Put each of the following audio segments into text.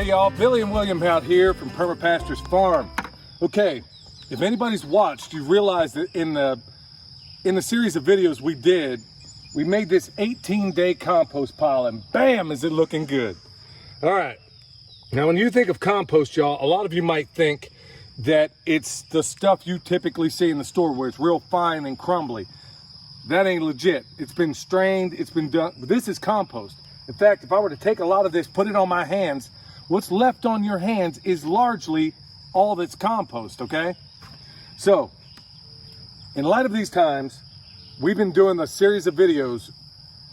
y'all, Billy and William out here from Perma Pastures Farm. Okay, if anybody's watched, you realize that in the series of videos we did, we made this 18-day compost pile, and bam, is it looking good. All right, now when you think of compost, y'all, a lot of you might think that it's the stuff you typically see in the store where it's real fine and crumbly. That ain't legit. It's been strained, it's been done. This is compost. In fact, if I were to take a lot of this, put it on my hands, what's left on your hands is largely all that's compost, okay? So, in light of these times, we've been doing a series of videos,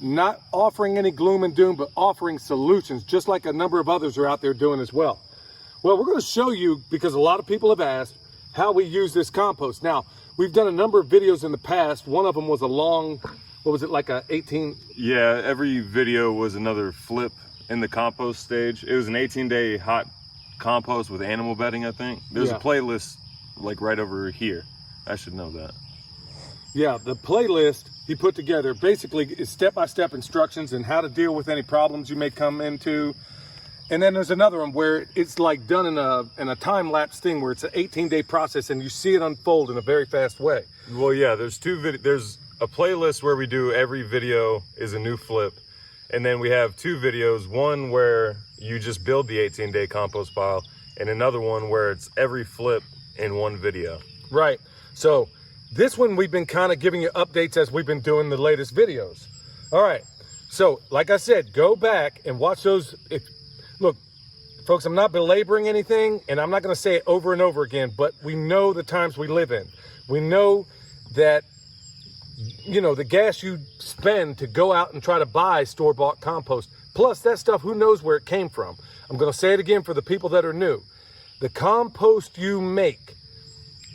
not offering any gloom and doom, but offering solutions, just like a number of others are out there doing as well. Well, we're going to show you, because a lot of people have asked, how we use this compost. Now, we've done a number of videos in the past. One of them was a long, what was it, like a 18? Yeah, every video was another flip in the compost stage. It was an 18-day hot compost with animal bedding, I think. There's a playlist like right over here. I should know that. Yeah, the playlist he put together basically is step-by-step instructions and how to deal with any problems you may come into. And then there's another one where it's like done in a time-lapse thing where it's an 18-day process and you see it unfold in a very fast way. Well, yeah, there's there's a playlist where we do every video is a new flip. And then we have two videos, one where you just build the 18-day compost pile and another one where it's every flip in one video. Right. So this one we've been kind of giving you updates as we've been doing the latest videos. All right. So like I said, go back and watch those. Look, folks, I'm not belaboring anything, and I'm not going to say it over and over again, but we know the times we live in. We know that, you know, the gas you spend to go out and try to buy store-bought compost, plus that stuff, who knows where it came from. I'm going to say it again for the people that are new. The compost you make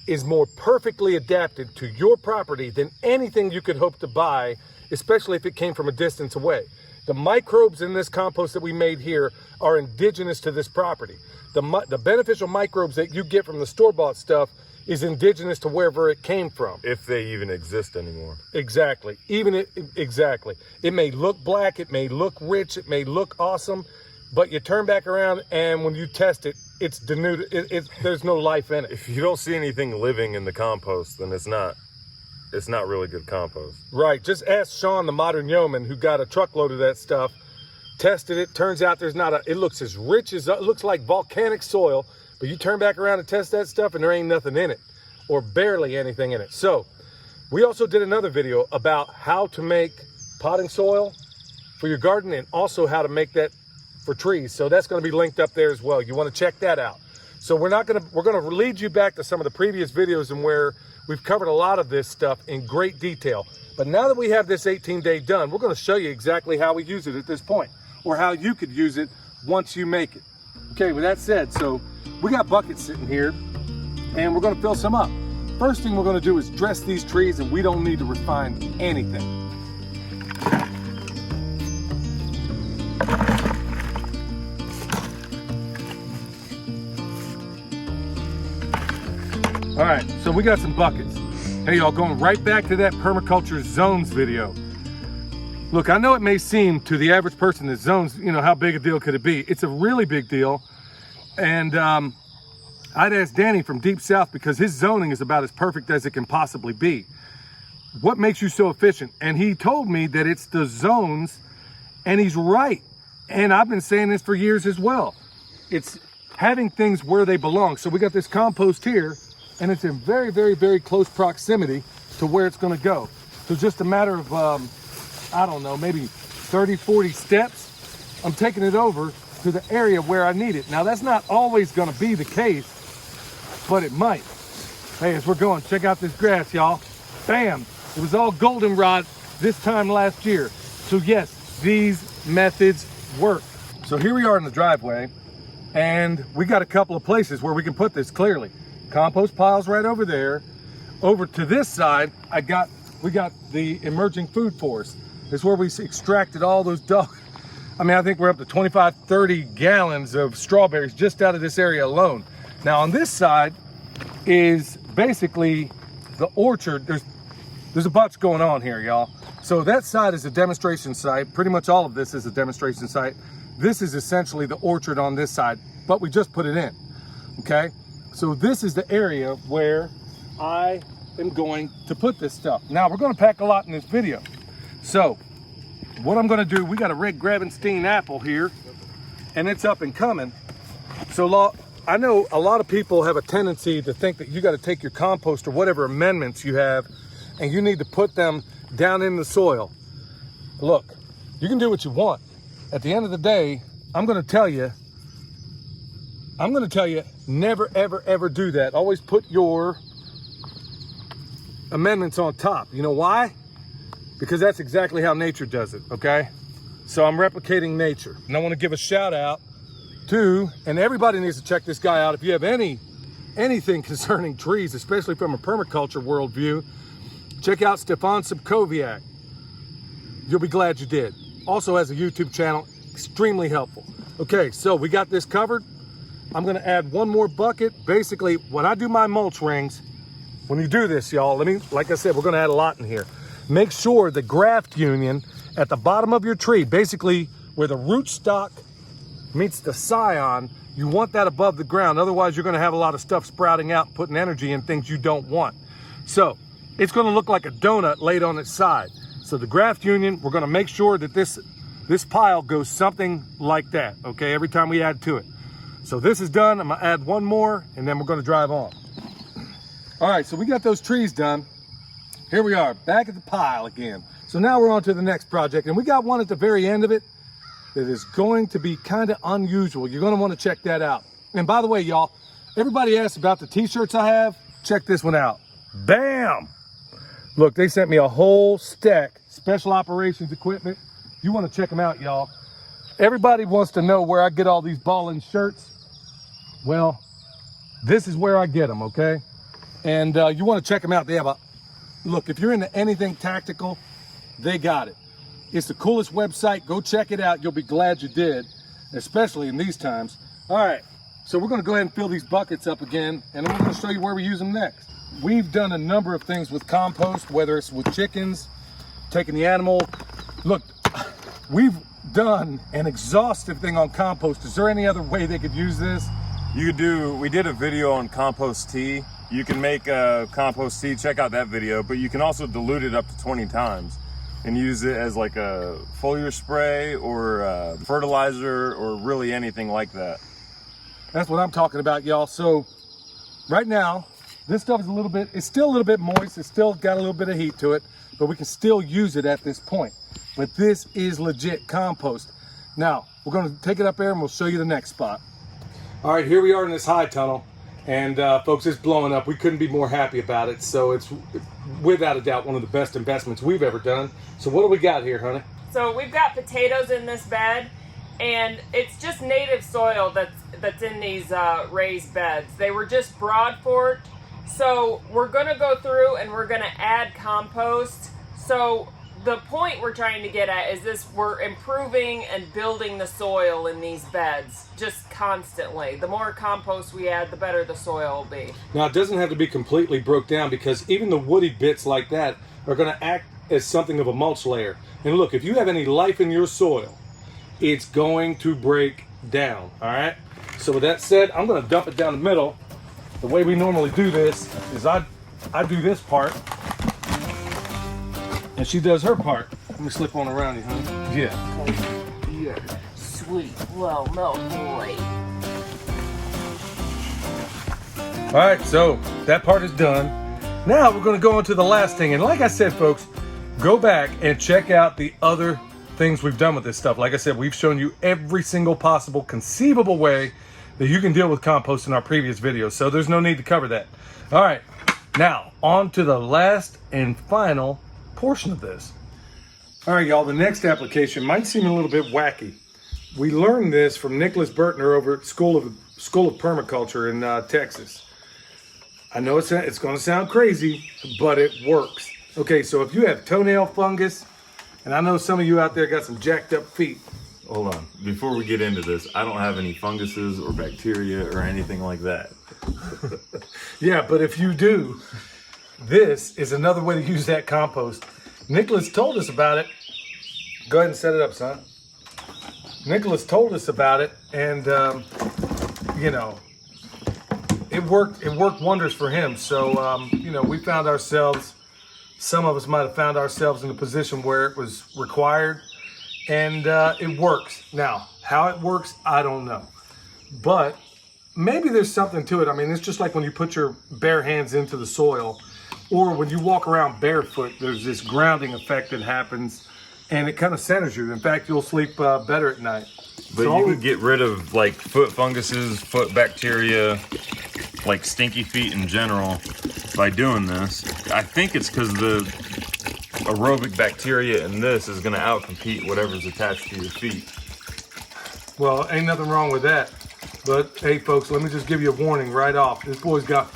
is more perfectly adapted to your property than anything you could hope to buy, especially if it came from a distance away. The microbes in this compost that we made here are indigenous to this property. The beneficial microbes that you get from the store-bought stuff is indigenous to wherever it came from. If they even exist anymore. Exactly. Exactly. It may look black, it may look rich, it may look awesome, but you turn back around and when you test it, it's denuded. There's no life in it. If you don't see anything living in the compost, then it's not really good compost. Right. Just ask Sean, the modern yeoman, who got a truckload of that stuff, tested it. Turns out there's not it looks as rich as, it looks like volcanic soil, but you turn back around and test that stuff and there ain't nothing in it, or barely anything in it. So we also did another video about how to make potting soil for your garden and also how to make that for trees. So that's going to be linked up there as well. You want to check that out. So we're going to lead you back to some of the previous videos and where we've covered a lot of this stuff in great detail. But now that we have this 18-day done, we're going to show you exactly how we use it at this point, or how you could use it once you make it. Okay, with that said, so we got buckets sitting here and we're going to fill some up. First thing we're going to do is dress these trees, and we don't need to refine anything. All right, so we got some buckets. Hey y'all, going right back to that permaculture zones video. Look, I know it may seem to the average person that zones, you know, how big a deal could it be? It's a really big deal. And I'd ask Danny from Deep South, because his zoning is about as perfect as it can possibly be. What makes you so efficient? And he told me that it's the zones, and he's right. And I've been saying this for years as well. It's having things where they belong. So we got this compost here, and it's in very, very, very close proximity to where it's going to go. So just a matter of, I don't know, maybe 30, 40 steps, I'm taking it over to the area where I need it. Now, that's not always going to be the case, but it might. Hey, as we're going, check out this grass, y'all. Bam! It was all goldenrod this time last year. So yes, these methods work. So here we are in the driveway, and we got a couple of places where we can put this clearly. Compost piles right over there. Over to this side, we got the emerging food forest. It's where we extracted all those I think we're up to 25, 30 gallons of strawberries just out of this area alone. Now on this side is basically the orchard. There's a bunch going on here, y'all. So that side is a demonstration site. Pretty much all of this is a demonstration site. This is essentially the orchard on this side, but we just put it in, okay? So this is the area where I am going to put this stuff. Now, we're gonna pack a lot in this video. So, what I'm gonna do, we got a Red Gravenstein apple here, and it's up and coming. So I know a lot of people have a tendency to think that you gotta take your compost or whatever amendments you have, and you need to put them down in the soil. Look, you can do what you want. At the end of the day, I'm gonna tell you, never, ever, ever do that. Always put your amendments on top. You know why? Because that's exactly how nature does it, okay? So I'm replicating nature. And I want to give a shout out to, and everybody needs to check this guy out. If you have anything concerning trees, especially from a permaculture worldview, check out Stefan Subkowiak. You'll be glad you did. Also has a YouTube channel, extremely helpful. Okay, so we got this covered. I'm gonna add one more bucket. Basically, when I do my mulch rings, when you do this, y'all, like I said, we're gonna add a lot in here. Make sure the graft union at the bottom of your tree, basically where the rootstock meets the scion, you want that above the ground. Otherwise, you're gonna have a lot of stuff sprouting out, putting energy in things you don't want. So it's gonna look like a donut laid on its side. So the graft union, we're gonna make sure that this pile goes something like that, okay, every time we add to it. So this is done, I'm gonna add one more, and then we're gonna drive on. All right, so we got those trees done. Here we are, back at the pile again. So now we're on to the next project, and we got one at the very end of it that is going to be kind of unusual. You're gonna wanna check that out. And by the way, y'all, everybody asks about the t-shirts I have. Check this one out. Bam! Look, they sent me a whole stack, special operations equipment. You wanna check them out, y'all. Everybody wants to know where I get all these ballin' shirts. Well, this is where I get them, okay? And you wanna check them out. They have look, if you're into anything tactical, they got it. It's the coolest website. Go check it out. You'll be glad you did, especially in these times. All right, so we're gonna go ahead and fill these buckets up again, and I'm gonna show you where we use them next. We've done a number of things with compost, whether it's with chickens, taking the animal. Look, we've done an exhaustive thing on compost. Is there any other way they could use this? We did a video on compost tea. You can make a compost tea, check out that video, but you can also dilute it up to 20 times and use it as like a foliar spray or fertilizer or really anything like that. That's what I'm talking about, y'all. So right now, this stuff is it's still a little bit moist. It's still got a little bit of heat to it, but we can still use it at this point. But this is legit compost. Now, we're gonna take it up there and we'll show you the next spot. All right, here we are in this high tunnel. And folks, it's blowing up. We couldn't be more happy about it. So it's without a doubt one of the best investments we've ever done. So what do we got here, honey? So we've got potatoes in this bed, and it's just native soil that's in these raised beds. They were just broadforked. So we're gonna go through and we're gonna add compost. So the point we're trying to get at is we're improving and building the soil in these beds just constantly. The more compost we add, the better the soil will be. Now, it doesn't have to be completely broke down, because even the woody bits like that are going to act as something of a mulch layer. And look, if you have any life in your soil, it's going to break down, all right? So with that said, I'm going to dump it down the middle. The way we normally do this is I do this part, and she does her part. Let me slip on around you, honey. Yeah. You're sweet little milk boy. All right, so that part is done. Now we're gonna go on to the last thing. And like I said, folks, go back and check out the other things we've done with this stuff. Like I said, we've shown you every single possible conceivable way that you can deal with compost in our previous videos. So there's no need to cover that. All right, now on to the last and final portion of this. All right, y'all, the next application might seem a little bit wacky. We learned this from Nicholas Bertner over at School of Permaculture in Texas. I know it's going to sound crazy, but it works. Okay, so if you have toenail fungus, and I know some of you out there got some jacked up feet. Hold on, before we get into this, I don't have any funguses or bacteria or anything like that. Yeah, but if you do, this is another way to use that compost. Nicholas told us about it. Go ahead and set it up, son. Nicholas told us about it, and you know, it worked wonders for him. So you know, we found ourselves, some of us might have found ourselves in a position where it was required, and it works. Now, how it works, I don't know, but maybe there's something to it. I mean, it's just like when you put your bare hands into the soil, or when you walk around barefoot, there's this grounding effect that happens, and it kind of centers you. In fact, you'll sleep better at night. But So you can get rid of like foot funguses, foot bacteria, like stinky feet in general by doing this. I think it's because the aerobic bacteria in this is going to outcompete whatever's attached to your feet. Well, ain't nothing wrong with that. But hey, folks, let me just give you a warning right off. This boy's got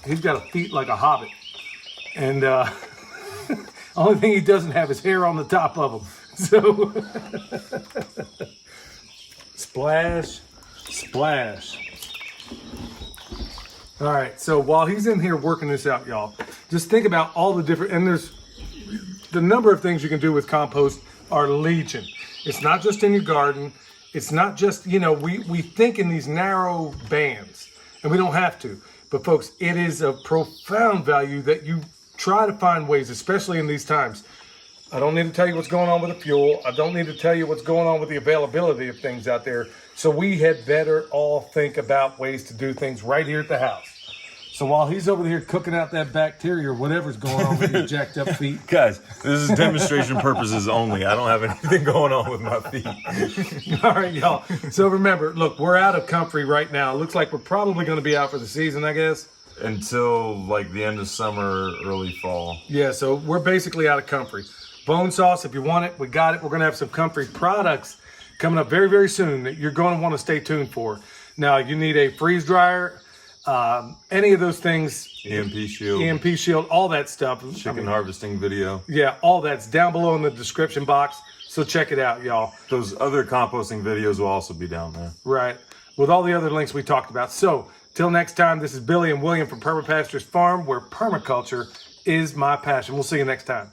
he's got a feet like a hobbit, and only thing he doesn't have is hair on the top of him. So splash, splash. All right. So while he's in here working this out, y'all, just think about all the different, and there's the number of things you can do with compost are legion. It's not just in your garden. It's not just, you know, we think in these narrow bands, and we don't have to. But folks, it is of profound value that you try to find ways, especially in these times. I don't need to tell you what's going on with the fuel. I don't need to tell you what's going on with the availability of things out there. So we had better all think about ways to do things right here at the house. So while he's over here cooking out that bacteria or whatever's going on with your jacked up feet. Guys, this is demonstration purposes only. I don't have anything going on with my feet. All right, y'all. So remember, look, we're out of comfrey right now. It looks like we're probably going to be out for the season, I guess. Until like the end of summer, early fall. Yeah, so we're basically out of comfrey. Bone sauce, if you want it, we got it. We're going to have some comfrey products coming up very, very soon that you're going to want to stay tuned for. Now, you need a freeze dryer, any of those things. EMP shield. EMP shield, all that stuff. Chicken harvesting video. Yeah, all that's down below in the description box. So check it out, y'all. Those other composting videos will also be down there. Right, with all the other links we talked about. So, till next time, this is Billy and William from Perma Pastures Farm, where permaculture is my passion. We'll see you next time.